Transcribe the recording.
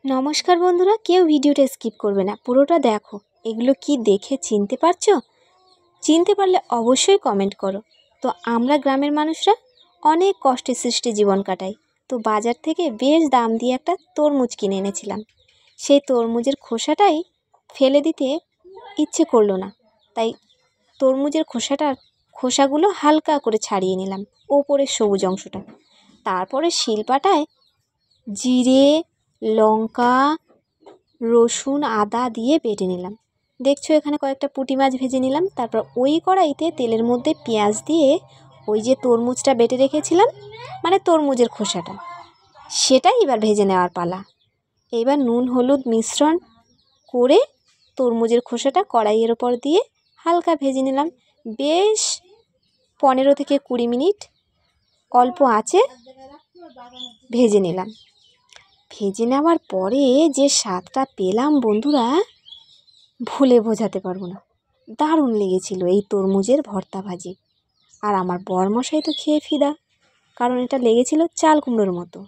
নমস্কার বন্ধুরা, কেউ ভিডিওটা স্কিপ করবে না, পুরোটা দেখো। এগুলো কি দেখে চিনতে পারছো? চিনতে পারলে অবশ্যই কমেন্ট করো। তো আমরা গ্রামের মানুষরা অনেক কষ্টে সৃষ্টে জীবন কাটাই। তো বাজার থেকে বেশ দাম দিয়ে একটা তরমুজ কিনে এনেছিলাম। সেই তরমুজের খোসাটাই ফেলে দিতে ইচ্ছে করলো না, তাই তরমুজের খোসাগুলো হালকা করে ছাড়িয়ে নিলাম, ওপরের সবুজ অংশটা। তারপরে শিলপাটায় জিরে, লঙ্কা, রসুন, আদা দিয়ে বেটে নিলাম। দেখছো এখানে কয়েকটা পুঁটি মাছ ভেজে নিলাম। তারপর ওই কড়াইতে তেলের মধ্যে পেঁয়াজ দিয়ে ওই যে তরমুজটা বেটে রেখেছিলাম, মানে তরমুজের খোসাটা, সেটাই এবার ভেজে নেওয়ার পালা। এবার নুন হলুদ মিশ্রণ করে তরমুজের খোসাটা কড়াইয়ের ওপর দিয়ে হালকা ভেজে নিলাম। বেশ 15 থেকে 20 মিনিট অল্প আঁচে ভেজে নিলাম। ভেজে নেওয়ার পরে যে স্বাদটা পেলাম বন্ধুরা, ভুলে বোঝাতে পারবো না। দারুণ লেগেছিল এই তরমুজের ভর্তা ভাজি। আর আমার বরমশাই তো খেয়ে ফিদা, কারণ এটা লেগেছিল চাল কুমড়োর মতো।